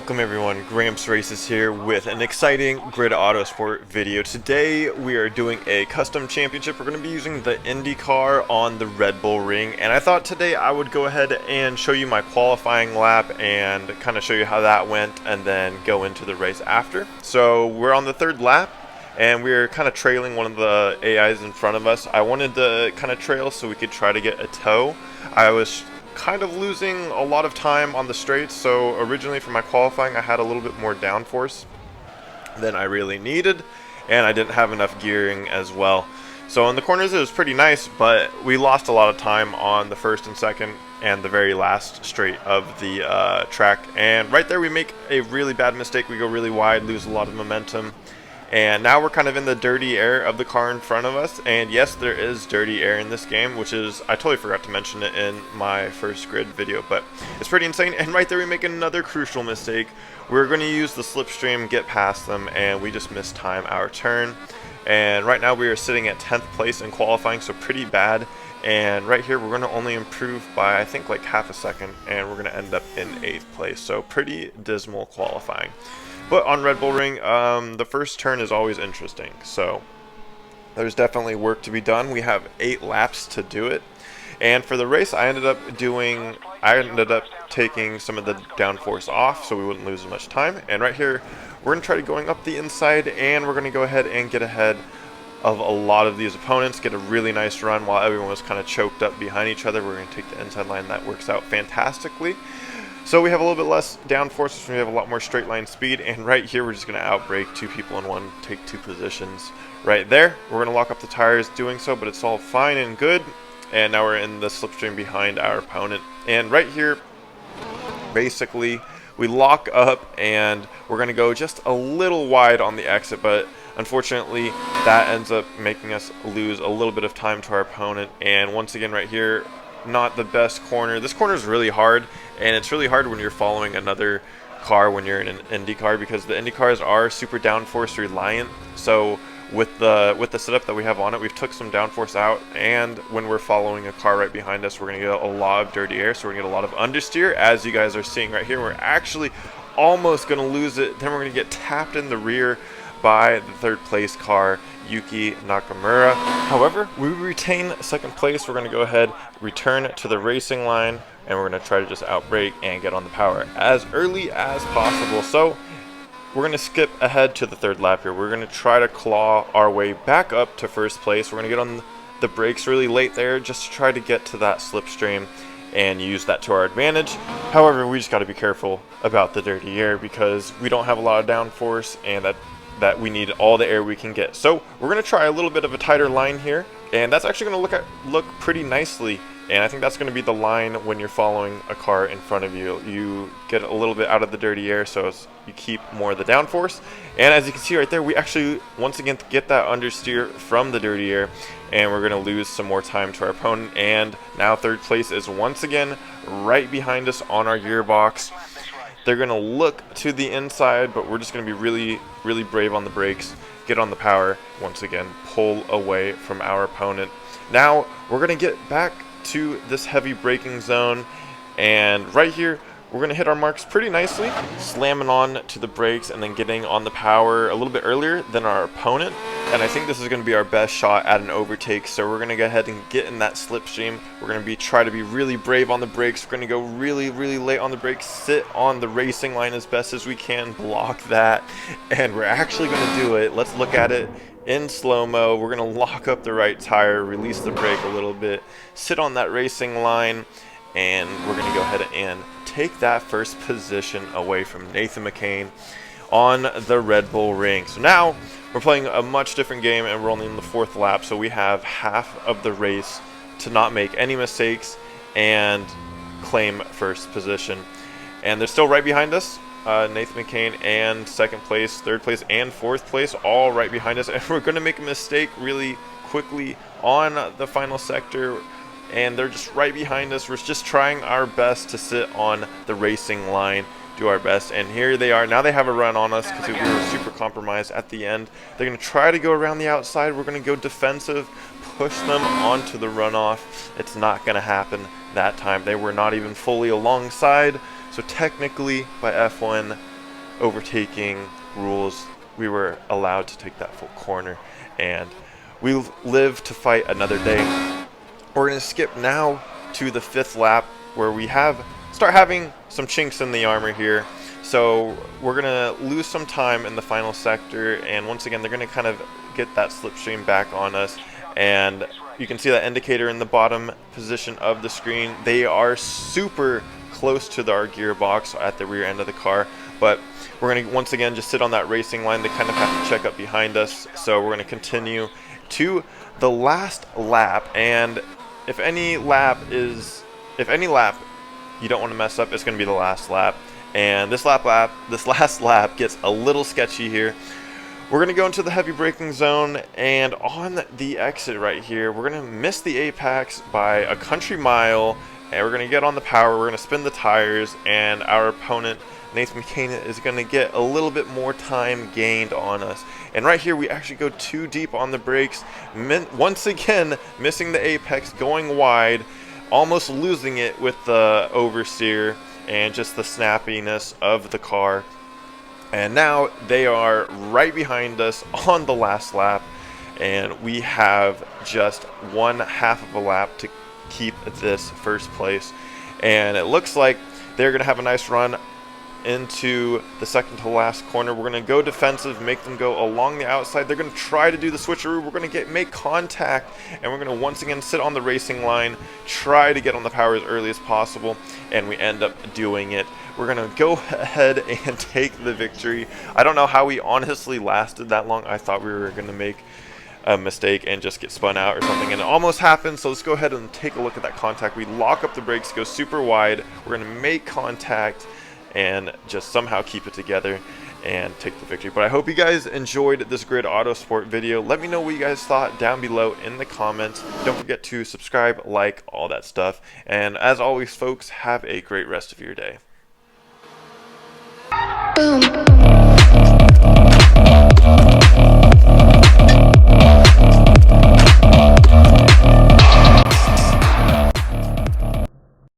Welcome everyone, Gramps Races here with an exciting Grid Autosport video. Today we are doing a custom championship. We're going to be using the IndyCar on the Red Bull Ring, and I thought today I would go ahead and show you my qualifying lap and kind of show you how that went and then go into the race after. So we're on the third lap and we're kind of trailing one of the AIs in front of us. I wanted to kind of trail so we could try to get a tow. I was kind of losing a lot of time on the straights, so originally for my qualifying I had a little bit more downforce than I really needed, and I didn't have enough gearing as well. So in the corners it was pretty nice, but we lost a lot of time on the first and second and the very last straight of the track, and right there we make a really bad mistake. We go really wide, lose a lot of momentum, and now we're kind of in the dirty air of the car in front of us. And yes, there is dirty air in this game, which is, I totally forgot to mention it in my first grid video, but it's pretty insane. And right there we make another crucial mistake. We're going to use the slipstream, get past them, and we just mistime our turn. And right now we are sitting at 10th place in qualifying, so pretty bad. And right here we're going to only improve by I think like half a second, and we're going to end up in 8th place, so pretty dismal qualifying. But on Red Bull Ring, the first turn is always interesting, so there's definitely work to be done. We have 8 laps to do it, and for the race I ended up taking some of the downforce off so we wouldn't lose as much time. And right here we're going to try to going up the inside, and we're going to go ahead and get ahead of a lot of these opponents, get a really nice run while everyone was kind of choked up behind each other. We're going to take the inside line. That works out fantastically. So we have a little bit less downforce, so we have a lot more straight line speed, and right here we're just going to outbrake 2 people in one, take 2 positions right there. We're going to lock up the tires doing so, but it's all fine and good. And now we're in the slipstream behind our opponent, and right here basically we lock up and we're going to go just a little wide on the exit, but unfortunately that ends up making us lose a little bit of time to our opponent. And once again right here, not the best corner. This corner is really hard, and it's really hard when you're following another car when you're in an IndyCar, because the IndyCars are super downforce reliant. So with the setup that we have on it, we've took some downforce out, and when we're following a car right behind us, we're going to get a lot of dirty air, so we're going to get a lot of understeer, as you guys are seeing right here. We're actually almost going to lose it. Then we're going to get tapped in the rear by the third place car, Yuki Nakamura. However, we retain second place. We're going to go ahead, return to the racing line, and we're going to try to just outbrake and get on the power as early as possible. So we're going to skip ahead to the third lap here. We're going to try to claw our way back up to first place. We're going to get on the brakes really late there just to try to get to that slipstream and use that to our advantage. However, we just got to be careful about the dirty air because we don't have a lot of downforce, and that we need all the air we can get. So we're going to try a little bit of a tighter line here, and that's actually going to look pretty nicely. And I think that's going to be the line when you're following a car in front of you. You get a little bit out of the dirty air, so you keep more of the downforce. And as you can see right there, we actually once again get that understeer from the dirty air, and we're going to lose some more time to our opponent. And now third place is once again right behind us on our gearbox. They're going to look to the inside, but we're just going to be really, really brave on the brakes, get on the power, once again, pull away from our opponent. Now, we're going to get back to this heavy braking zone, and right here, we're going to hit our marks pretty nicely, slamming on to the brakes and then getting on the power a little bit earlier than our opponent. And I think this is going to be our best shot at an overtake, so we're going to go ahead and get in that slipstream. We're going to try to be really brave on the brakes. We're going to go really, really late on the brakes, sit on the racing line as best as we can, block that, and we're actually going to do it. Let's look at it in slow-mo. We're going to lock up the right tire, release the brake a little bit, sit on that racing line, and we're going to go ahead and take that first position away from Nathan McCain on the Red Bull Ring. So now we're playing a much different game, and we're only in the 4th lap, so we have half of the race to not make any mistakes and claim first position. And they're still right behind us, Nathan McCain and second place, third place, and fourth place, all right behind us. And we're going to make a mistake really quickly on the final sector, and they're just right behind us. We're just trying our best to sit on the racing line, do our best, and here they are. Now they have a run on us because we were super compromised at the end. They're going to try to go around the outside. We're going to go defensive, push them onto the runoff. It's not going to happen that time. They were not even fully alongside, so technically by F1 overtaking rules, we were allowed to take that full corner, and we live to fight another day. We're going to skip now to the 5th lap, where we start having some chinks in the armor here. So we're going to lose some time in the final sector, and once again they're going to kind of get that slipstream back on us. And you can see that indicator in the bottom position of the screen. They are super close to our gearbox at the rear end of the car, but we're going to once again just sit on that racing line. They kind of have to check up behind us, so we're going to continue to the last lap. And if any lap you don't want to mess up, it's going to be the last lap. And this last lap gets a little sketchy here. We're going to go into the heavy braking zone, and on the exit right here, we're going to miss the apex by a country mile, and we're going to get on the power, we're going to spin the tires, and our opponent, Nathan McCain, is going to get a little bit more time gained on us. And right here, we actually go too deep on the brakes, once again missing the apex, going wide, almost losing it with the oversteer and just the snappiness of the car. And now they are right behind us on the last lap, and we have just 1/2 of a lap to keep this first place. And it looks like they're going to have a nice run into the second to last corner. We're going to go defensive, make them go along the outside. They're going to try to do the switcheroo. We're going to make contact, and we're going to once again sit on the racing line, try to get on the power as early as possible, and we end up doing it. We're going to go ahead and take the victory. I don't know how we honestly lasted that long. I thought we were going to make a mistake and just get spun out or something, and it almost happened. So let's go ahead and take a look at that contact. We lock up the brakes, go super wide. We're going to make contact and just somehow keep it together and take the victory. But I hope you guys enjoyed this Grid Autosport video. Let me know what you guys thought down below in the comments. Don't forget to subscribe, like, all that stuff. And as always, folks, have a great rest of your day. Boom.